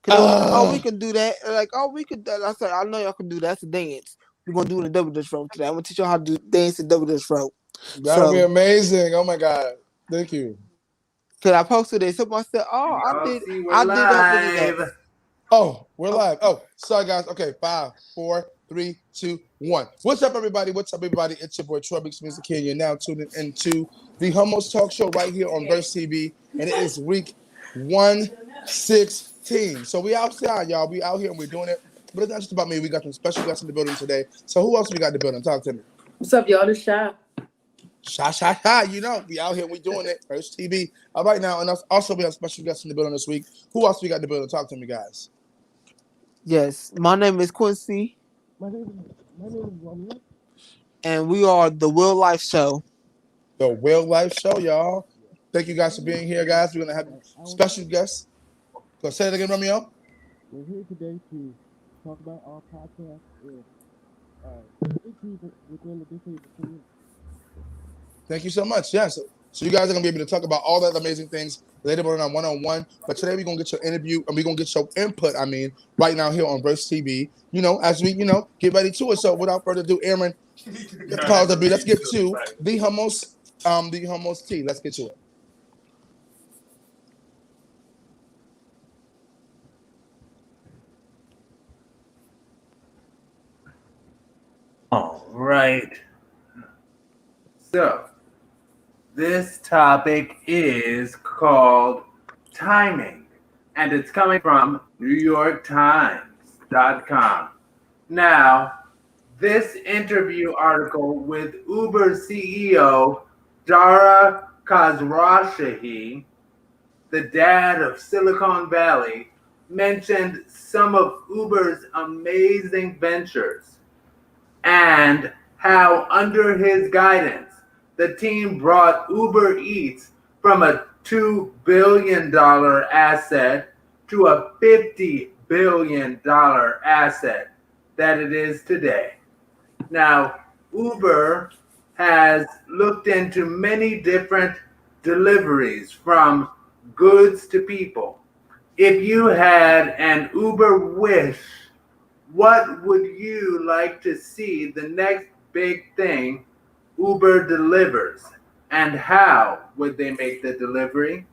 Cause they was like, oh, we can do that. Like, oh, we could. I said, I know y'all can do that. That's a dance. We're gonna do it in double dutch rope today. I'm gonna teach y'all how to do dance in double dutch rope. That'll be So, amazing. Oh my God. Thank you. cause I posted it, somebody said, oh, Y'all see we're I did open it up. live. Oh, we're Oh, live. Oh, sorry guys. Okay, 5, 4, 3, 2, 1. What's up, everybody? What's up, everybody? It's your boy Troy Big Music here. You're now tuning into the Hummus Talk Show right here on Verse TV, and it is week 116. So we outside, y'all. We out here and we're doing it. But it's not just about me. We got some special guests in the building today. So who else we got in the building? Talk to me. What's up, y'all? This Shy. Shy. You know, we out here and we doing it. Verse TV. All right now, and also we have special guests in the building this week. Who else we got in the building? Talk to me, guys. yes. My name is Quincy. My name is Romeo. And we are the Will Life Show. The Will Life Show, y'all. Thank you guys for being here, guys. We're gonna have special guests. Go say it again, Romeo. We're here today to talk about our podcast and issues within the disabled community. Thank you so much. Yes. So you guys are gonna be able to talk about all that amazing things later on our one-on-one. But today we're gonna get your interview and we're gonna get your input. Right now here on Verse TV. As we get ready to it. So without further ado, Aaron, let's get to the hummus tea. Let's get to it. All right. So, this topic is called timing, and it's coming from NewYorkTimes.com. Now, this interview article with Uber CEO Dara Khosrowshahi, the dad of Silicon Valley, mentioned some of Uber's amazing ventures and how under his guidance, the team brought Uber Eats from a $2 billion asset to a $50 billion asset that it is today. Now, Uber has looked into many different deliveries from goods to people. If you had an Uber wish, what would you like to see the next big thing Uber delivers, and how would they make the delivery?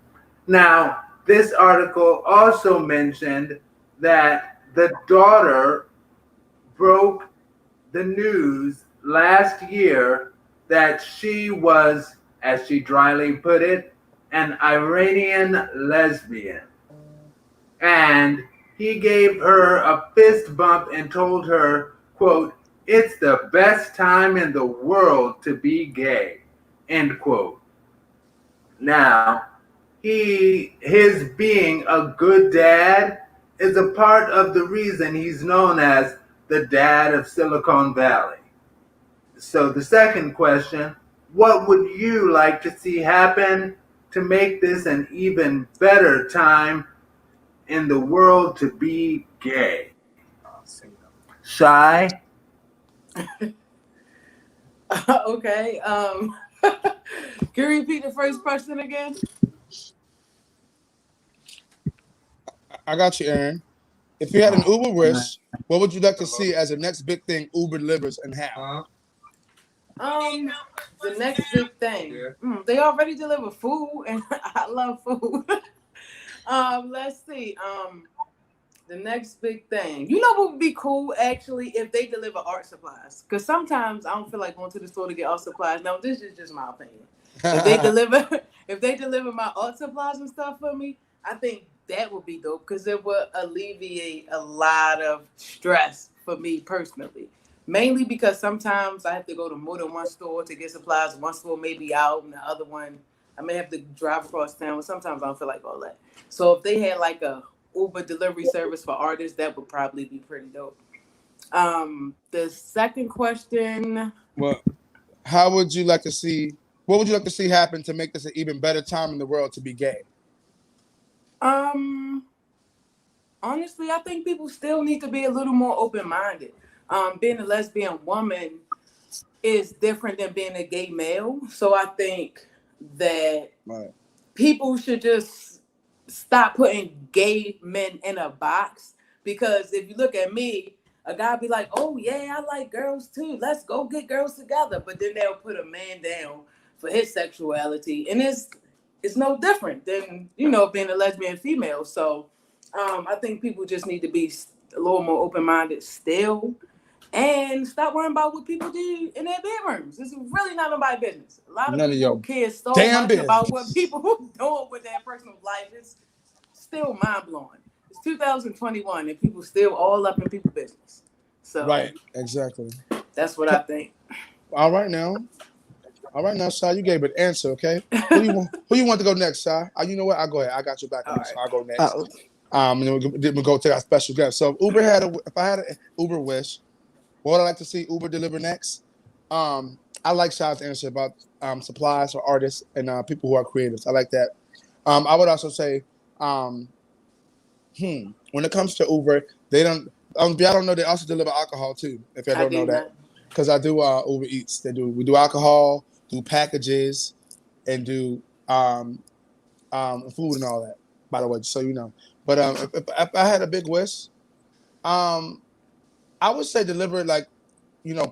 Now, this article also mentioned that the daughter broke the news last year that she was, as she dryly put it, an Iranian lesbian. And he gave her a fist bump and told her, quote, "It's the best time in the world to be gay," end quote. Now, his being a good dad is a part of the reason he's known as the dad of Silicon Valley. So the second question, what would you like to see happen to make this an even better time in the world to be gay? Shy? Okay. Can you repeat the first question again? I got you, Aaron. If you had an Uber wish, what would you like to see as the next big thing Uber delivers and how? The next big thing. They already deliver food, and I love food. Let's see. The next big thing. You know what would be cool actually if they deliver art supplies? Because sometimes I don't feel like going to the store to get art supplies. Now this is just my opinion. If they deliver my art supplies and stuff for me, I think that would be dope because it would alleviate a lot of stress for me personally. Mainly because sometimes I have to go to more than one store to get supplies. One store may be out and the other one I may have to drive across town. Sometimes I don't feel like all that. So if they had like a Uber delivery service for artists, that would probably be pretty dope. The second question. Well, what would you like to see happen to make this an even better time in the world to be gay? Honestly, I think people still need to be a little more open-minded. Being a lesbian woman is different than being a gay male. So I think that people should just stop putting gay men in a box. Because if you look at me, a guy be like, oh yeah, I like girls too. Let's go get girls together. But then they'll put a man down for his sexuality. And it's no different than, being a lesbian female. So I think people just need to be a little more open-minded still. And stop worrying about what people do in their bedrooms. It's really not nobody's business. A lot of None of people your care so damn much business. about what people doing with their personal life. It's still mind-blowing. It's 2021 and people still all up in people's business. So Right, exactly. that's what I think. All right now, Shy, you gave an answer, okay? Who you want to go next, Shy? You know what? I'll go ahead. I got your back on this. I'll go next. And then we'll go take our special guest. So if I had an Uber wish, what would I like to see Uber deliver next? I like Shy's answer about supplies for artists and people who are creatives. I like that. I would also say, when it comes to Uber, they don't. I don't know. They also deliver alcohol too. If I don't know that, because I do Uber Eats. We do alcohol, do packages, and do food and all that. By the way, just so you know. But if I had a big wish, I would say deliver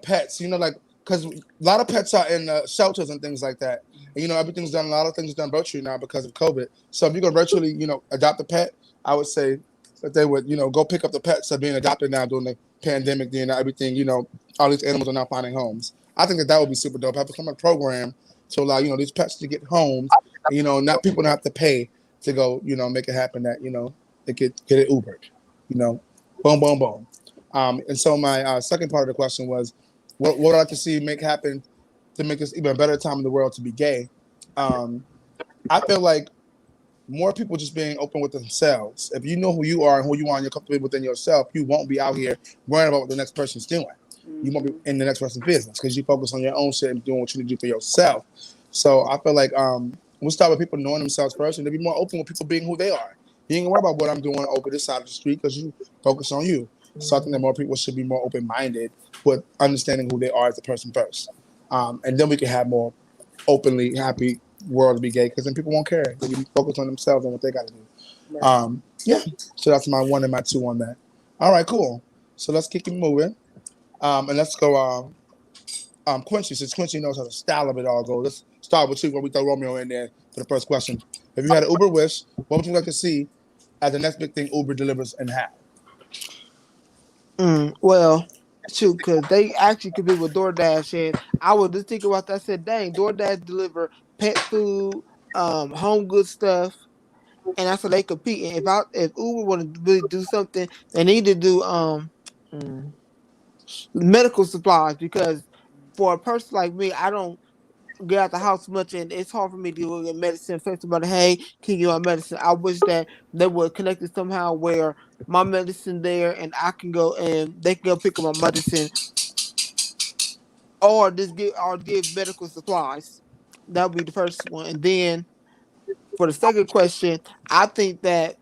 pets. Because a lot of pets are in shelters and things like that. And, everything's done. A lot of things done virtually now because of COVID. So if you can virtually, adopt a pet, I would say that they would, go pick up the pets that are being adopted now during the pandemic. Everything, all these animals are now finding homes. I think that would be super dope. Have to come a program to allow, these pets to get homes. And, not people don't have to pay to go, make it happen that, they get it Ubered. Boom, boom, boom. And so my second part of the question was, what would I like to see make happen to make this even a better time in the world to be gay? I feel like more people just being open with themselves. If you know who you are and who you are and you're comfortable within yourself, you won't be out here worrying about what the next person's doing. You won't be in the next person's business because you focus on your own shit and doing what you need to do for yourself. So I feel like we'll start with people knowing themselves first and to be more open with people being who they are. You ain't gonna worry about what I'm doing over this side of the street because you focus on you. So I think that more people should be more open-minded with understanding who they are as a person first. And then we can have more openly happy world to be gay because then people won't care. They'll be focused on themselves and what they got to do. Yeah. So that's my 1 and my 2 on that. All right, cool. So let's keep it moving. And let's go Quincy, since Quincy knows how the style of it all goes. Let's start with you where we throw Romeo in there for the first question. If you had an Uber wish, what would you like to see as the next big thing Uber delivers and how? Well, shoot, because they actually compete with DoorDash, and I was just thinking about that. I said, dang, DoorDash deliver pet food, home good stuff, and that's what they compete. And if Uber want to really do something, they need to do medical supplies because for a person like me, I don't get out the house much, and it's hard for me to go get medicine. First about, hey, can you get my medicine? I wish that they would connect it somehow where my medicine there, and I can go and they can go pick up my medicine, or give medical supplies. That would be the first one, and then for the second question, I think that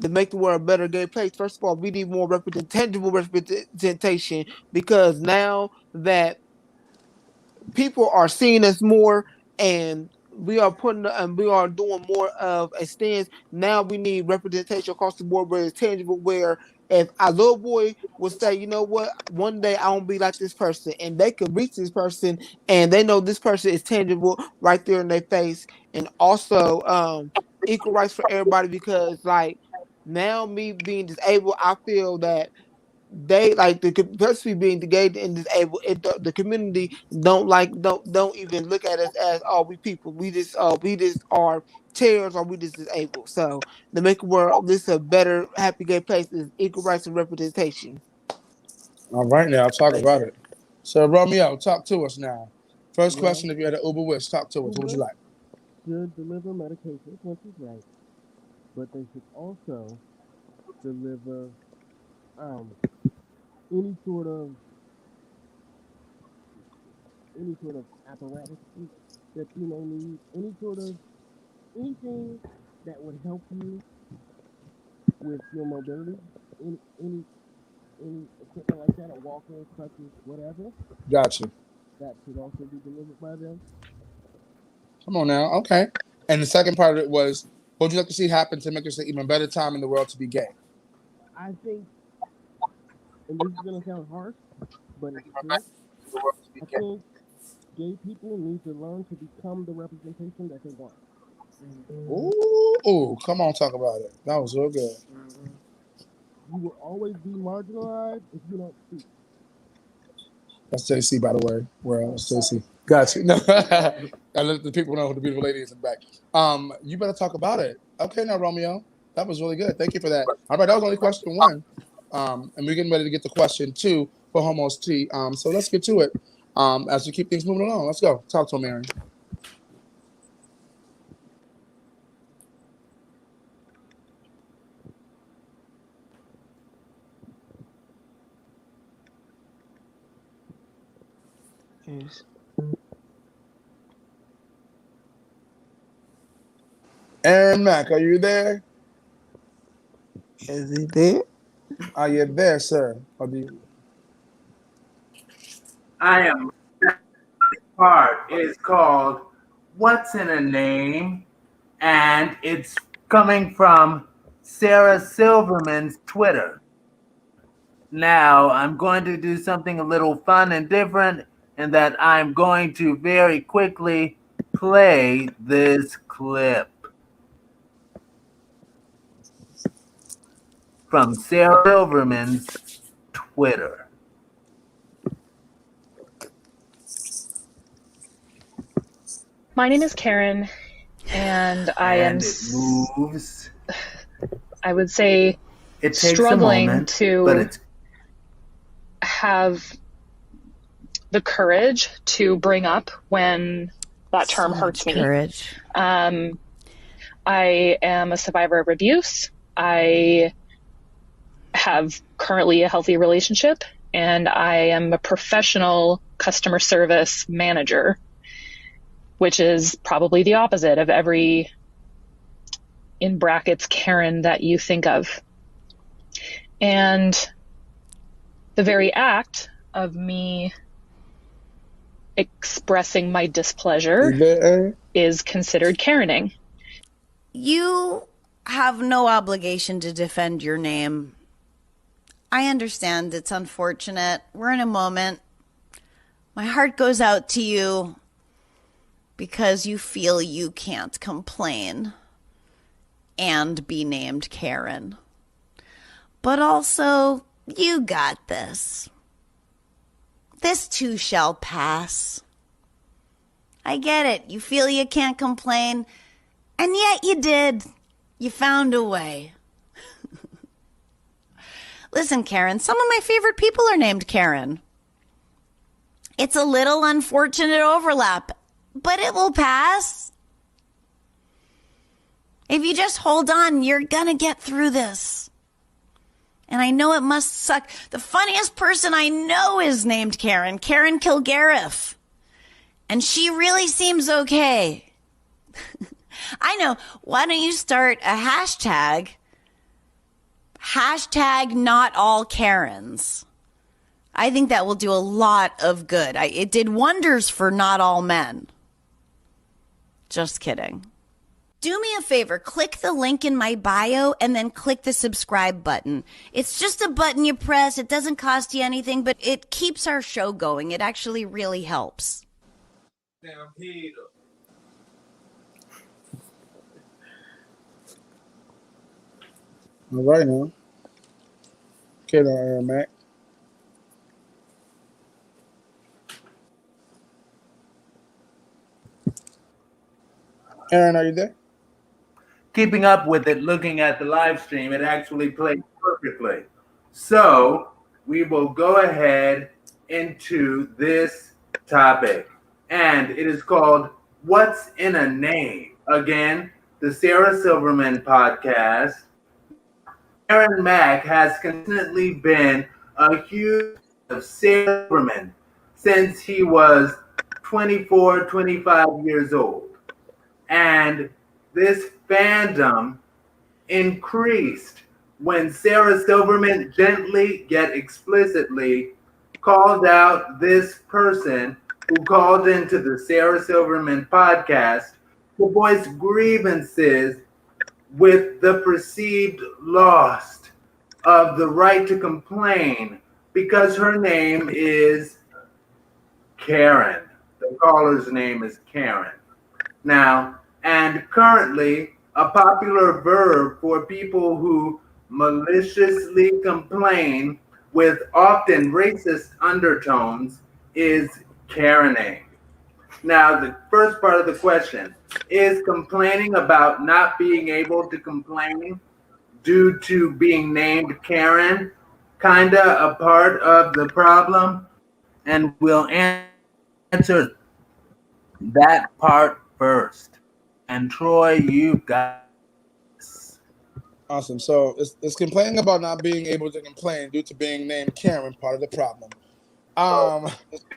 to make the world a better gay place, first of all, we need more tangible representation because now that people are seeing us more and we are doing more of a stance. Now we need representation across the board where it's tangible, where if a little boy will say, you know what, one day I won't be like this person, and they can reach this person and they know this person is tangible right there in their face. And also equal rights for everybody because like now me being disabled, I feel that they like especially being gay and disabled. The community don't even look at us as we people. We just are chairs or we just disabled. So to make the world this a better happy gay place is equal rights and representation. All right, now talk about it. So Romeo, talk to us now. First Well, question: if you had an Uber wish, talk to us. What would you like? should deliver medication once it's right, but they should also deliver any sort of apparatus that you may need, anything that would help you with your mobility, any equipment like that, a walker, crutches, whatever, Gotcha. that should also be delivered by them. Come on now. Okay. And the second part of it was, What would you like to see happen to make this an even better time in the world to be gay? I think, and this is gonna sound harsh, but it's true. I think gay people need to learn to become the representation that they want. Ooh, come on, talk about it. That was real good. You will always be marginalized if you don't speak. That's JC, by the way. Well, that's JC. Gotcha. No, I let the people know who the beautiful lady is in the back. You better talk about it. Okay, now Romeo, that was really good. Thank you for that. All right, that was only question 1, and we're getting ready to get to question 2 for Homos T. So let's get to it. As we keep things moving along, let's go. Talk to him, Aaron. Yes. Aaron Mack, are you there? Is he there? Are you there, sir? Or do you... I am. Part is called "What's in a Name," and it's coming from Sarah Silverman's Twitter. Now, I'm going to do something a little fun and different, in that I'm going to very quickly play this clip from Sarah Silverman's Twitter. My name is Karen, and I am, And it moves. I would say, It takes struggling a moment, to but it's have the courage to bring up when that term hurts me. Courage. I am a survivor of abuse. I have currently a healthy relationship, and I am a professional customer service manager, which is probably the opposite of every, in brackets, Karen that you think of. And the very act of me expressing my displeasure is considered Karening. You have no obligation to defend your name. I understand it's unfortunate. We're in a moment. My heart goes out to you because you feel you can't complain and be named Karen. But also, you got this. This too shall pass. I get it. You feel you can't complain, and yet you did. You found a way. Listen, Karen, some of my favorite people are named Karen. It's a little unfortunate overlap, but it will pass. If you just hold on, you're gonna get through this. And I know it must suck. The funniest person I know is named Karen Kilgariff. And she really seems okay. I know. Why don't you start a hashtag? Hashtag not all Karens. I think that will do a lot of good. It did wonders for not all men. Just kidding. Do me a favor, click the link in my bio and then click the subscribe button. It's just a button you press. It doesn't cost you anything, but it keeps our show going. It actually really helps. Damn heater. All right now. Okay, now, Aaron Mack. Aaron, are you there? Keeping up with it, looking at the live stream, it actually played perfectly. So we will go ahead into this topic. And it is called What's in a Name? Again, the Sarah Silverman podcast. Aaron Mack has consistently been a huge fan of Sarah Silverman since he was 24, 25 years old. And this fandom increased when Sarah Silverman gently yet explicitly called out this person who called into the Sarah Silverman podcast to voice grievances with the perceived loss of the right to complain because her name is Karen. The caller's name is Karen. Now, and currently, a popular verb for people who maliciously complain with often racist undertones is Karening. Now, the first part of the question is complaining about not being able to complain due to being named Karen kinda a part of the problem? And we'll answer that part first. And Troy, you got this. Awesome. So it's complaining about not being able to complain due to being named Karen part of the problem.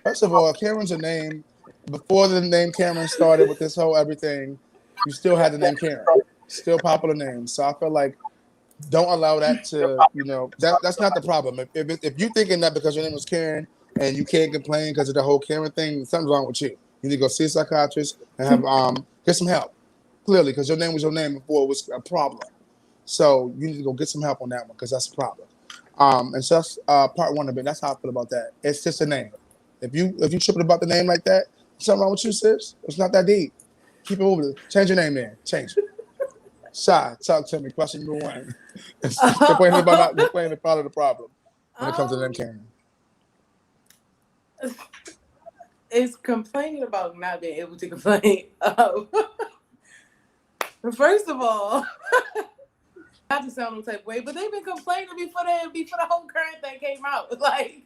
First of all, Karen's a name. Before the name Karen started with this whole everything, you still had the name Karen. Still popular name. So I feel like don't allow that to, that's not the problem. If you're thinking that because your name was Karen and you can't complain because of the whole Karen thing, something's wrong with you. You need to go see a psychiatrist and have get some help. Clearly, because your name was your name before it was a problem. So you need to go get some help on that one because that's a problem. And so that's part one of it. That's how I feel about that. It's just a name. If you tripping about the name like that, something wrong with you, sis. It's not that deep. Keep it moving. Change your name then. Change it. Shy, talk to me. Question number one. Complaining about not complaining part of the problem when it comes to them Karen. It's complaining about not being able to complain. First of all, not to sound no type of way, but they've been complaining before the whole current thing came out. Like,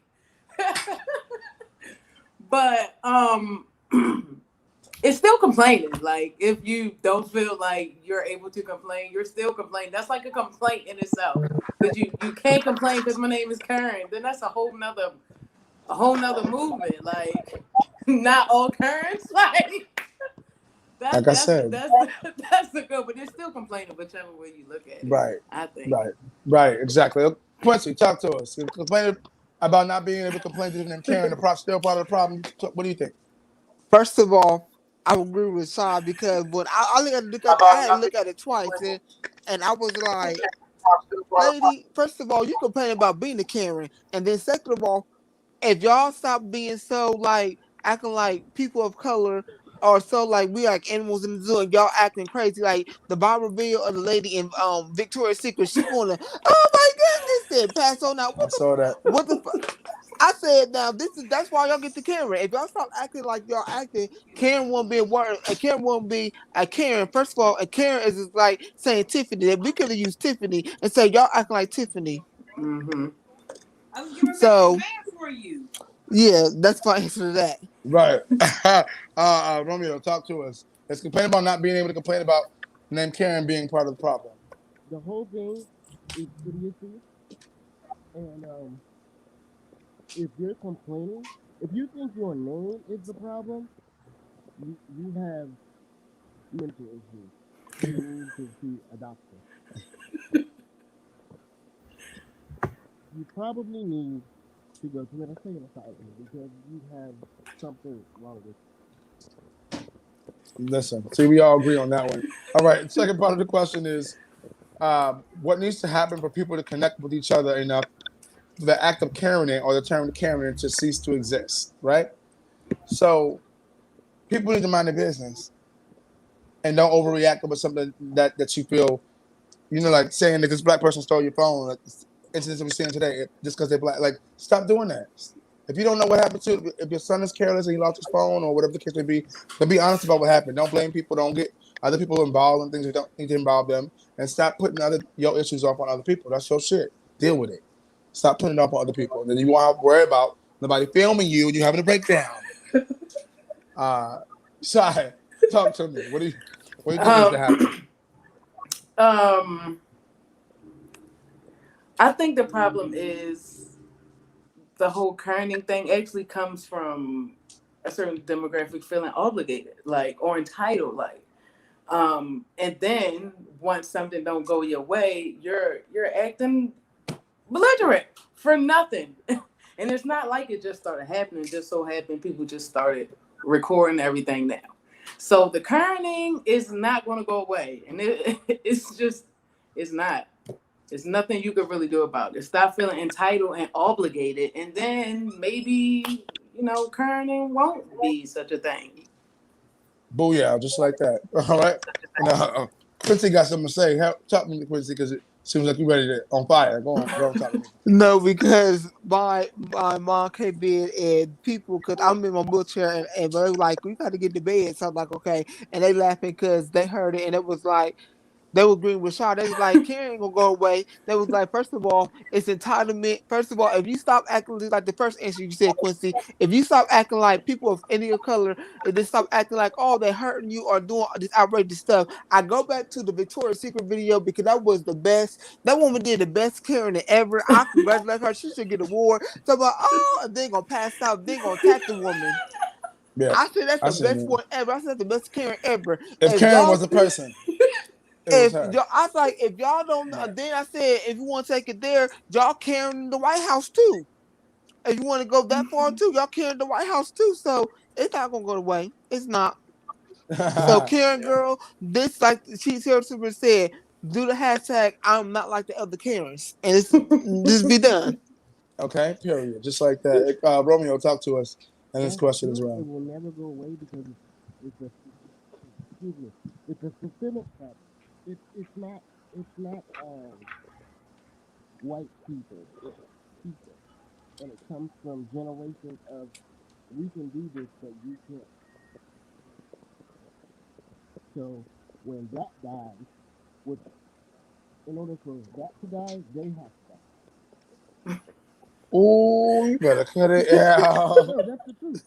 but it's still complaining. Like, if you don't feel like you're able to complain, you're still complaining. That's like a complaint in itself. Because you can't complain because my name is Karen. Then that's a whole nother movement. Like, not all Karens. Like, like I said, that's the good, but they're still complaining whichever way you look at it. Right. I think. Right. Exactly. Quincy, talk to us. Complaining about not being able to complain to them Karen, still part of the problem. What do you think? First of all, I agree with Sean because when I had to look at it twice, and I was like, lady, first of all, you complain about being a Karen, and then second of all, if y'all stop being so like acting like people of color or so like we like animals in the zoo and y'all acting crazy like the Bible reveal of the lady in Victoria's Secret, she gonna oh my goodness and pass on out. I saw that. What the fuck? I said now that's why y'all get the Karen. If y'all stop acting like y'all acting, Karen won't be a word. A Karen won't be a Karen. First of all, a Karen is like saying Tiffany. That we could have used Tiffany and say y'all acting like Tiffany. Mm-hmm. I was giving So for you. yeah, that's my answer to that. Right. Romeo, talk to us. Let's complain about not being able to complain about the name Karen being part of the problem. The whole thing is idiocy. And if you're complaining, if you think your name is the problem, you have mental issues. You need to see a doctor. You probably need to go to an asylum because you have something wrong with you. Listen, see, we all agree on that one. All right, second part of the question is, what needs to happen for people to connect with each other enough for the act of Karening or the term Karen to cease to exist, right? So people need to mind their business and don't overreact about something that you feel, like saying that this black person stole your phone, like incidents that we're seeing today, just because they're black. Like, stop doing that. If you don't know what happened to it, if your son is careless and he lost his phone or whatever the case may be, then be honest about what happened. Don't blame people. Don't get other people involved in things that don't need to involve them. And stop putting your issues off on other people. That's your shit. Deal with it. Stop putting it off on other people. And then you won't have to worry about nobody filming you and you having a breakdown. Shai, talk to me. What do you think needs to happen? I think the problem is the whole kerning thing actually comes from a certain demographic feeling obligated, like, or entitled, like. And then once something don't go your way, you're acting belligerent for nothing. And it's not like it just started happening. Just so happened people just started recording everything now. So the kerning is not going to go away, and it's just It's not. There's nothing you could really do about it. Stop feeling entitled and obligated, and then maybe, kerning won't be such a thing. Booyah, just like that. All right. And, Quincy got something to say. Talk to me, Quincy, because it seems like you're ready to on fire. Go on, talk to me. No, because my mom came in and people, because I'm in my wheelchair, and they were like, "We got to get to bed." So I'm like, "Okay," and they laughing because they heard it, and it was like. They were agreeing with Shaw. They was like, Karen ain't gonna go away. They was like, first of all, it's entitlement. First of all, if you stop acting like the first answer you said, Quincy, if you stop acting like people of any color, and then stop acting like, oh, they're hurting you or doing this outrageous stuff. I go back to the Victoria's Secret video because that was the best. That woman did the best Karen ever. I congratulate her. She should get an award. So I'm like, oh, and then gonna pass out. Then gonna attack the woman. Yeah, I said that's the best one ever. I said the best Karen ever. If Karen was a person. If y'all, I was like, if y'all don't, then I said, if you want to take it there, y'all carrying the White House too. If you want to go that far too, y'all carrying the White House too. So it's not gonna go away. It's not. So Karen girl, this like She's Here Super said, do the hashtag I'm not like the other Karens, and it's just be done. Okay, period. Just like that. Romeo, talk to us and this question as well. It will never go away because it's a systemic problem. It's not white people. It's people, and it comes from generations of we can do this, but you can't. So when that dies, in order for that to die, they have to die. Oh, you better cut it out. No, that's the truth.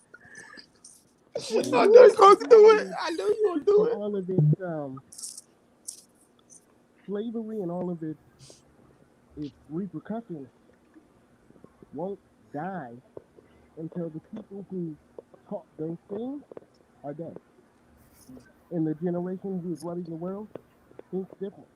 I know you're going to do it. I know you're going to do it. All of its slavery and all of its repercussions won't die until the people who taught those things are dead. And the generation who's running the world thinks different.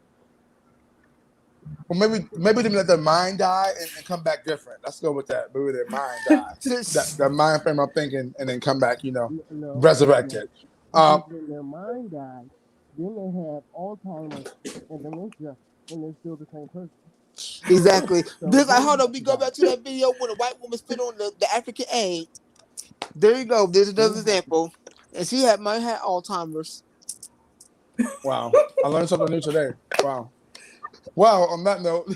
Well, maybe them let their mind die and come back different. Let's go with that. Maybe their mind die. that mind frame of thinking and then come back, resurrected. When their mind dies, then they have Alzheimer's and dementia, and they're still the same person. Exactly. This like, hold on, we go back to that video when a white woman spit on the African egg. There you go. There's another example. And she might have Alzheimer's. Wow. I learned something new today. Wow. Well, on that note,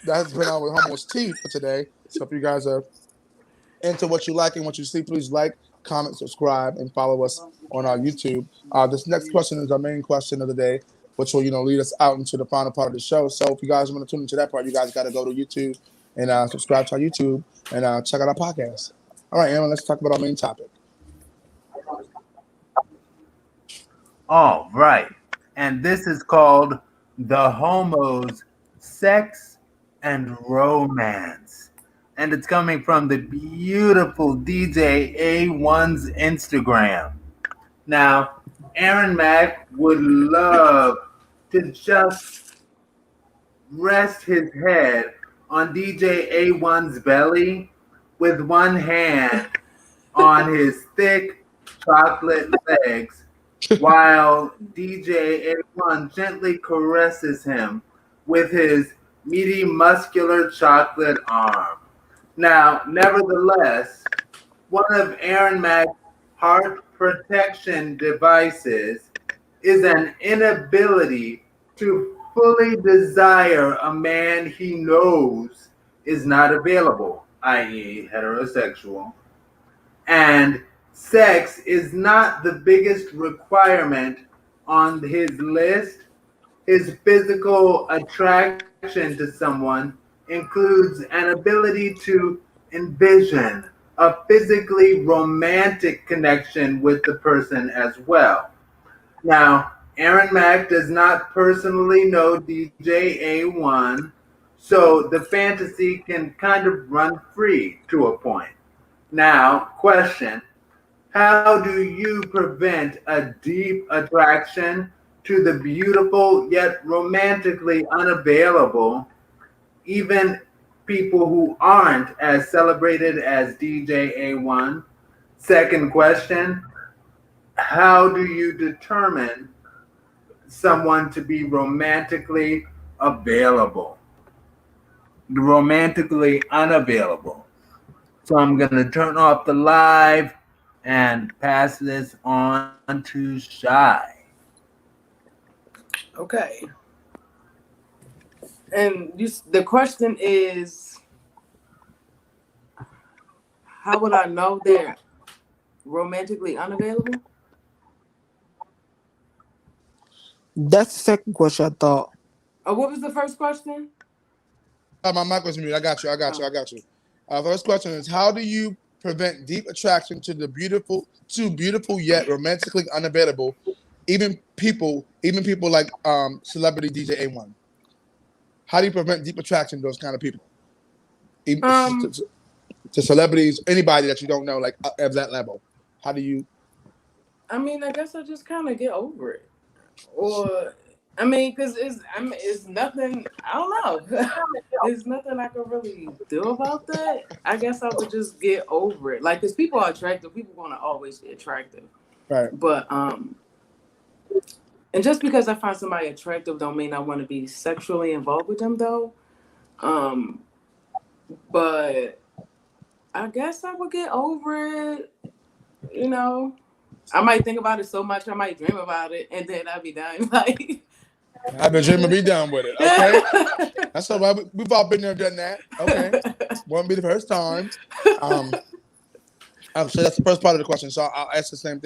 that has been our Homo's Tea for today. So if you guys are into what you like and what you see, please like, comment, subscribe, and follow us on our YouTube. This next question is our main question of the day, which will, lead us out into the final part of the show. So if you guys want to tune into that part, you guys got to go to YouTube and subscribe to our YouTube and check out our podcast. All right, Aaron, let's talk about our main topic. All right. And this is called The Homos, Sex and Romance. And it's coming from the beautiful DJ A1's Instagram. Now, Aaron Mack would love to just rest his head on DJ A1's belly with one hand on his thick chocolate legs while DJ A1 gently caresses him with his meaty, muscular chocolate arm. Now, nevertheless, one of Aaron Mack's heart protection devices is an inability to fully desire a man he knows is not available, i.e., heterosexual. And sex is not the biggest requirement on his list. His physical attraction to someone includes an ability to envision a physically romantic connection with the person as well. Now, Aaron Mack does not personally know DJ A1, so the fantasy can kind of run free to a point. Now, question. How do you prevent a deep attraction to the beautiful yet romantically unavailable, even people who aren't as celebrated as DJ A1? Second question, how do you determine someone to be romantically available. The romantically unavailable. So I'm going to turn off the live and pass this on to Shy. Okay. And the question is, how would I know they're romantically unavailable? That's the second question I thought. Oh, what was the first question? My mic was muted. I got you. First question is, how do you prevent deep attraction to beautiful yet romantically unavailable, even people like celebrity DJ A1? How do you prevent deep attraction to those kind of people? Even to celebrities, anybody that you don't know, like at that level. How do you? I mean, I guess I just kind of get over it, or I mean, because it's nothing. I don't know. There's nothing I can really do about that. I guess I would just get over it. Like, because people are attractive, people want to always be attractive, right? But and just because I find somebody attractive, don't mean I want to be sexually involved with them, though. But I guess I would get over it. You know, I might think about it so much, I might dream about it, and then I'll be done. Like, I've been dreaming, be done with it. Okay, that's all right. We've all been there, done that. Okay, won't be the first time. So that's the first part of the question. So I'll ask the same thing.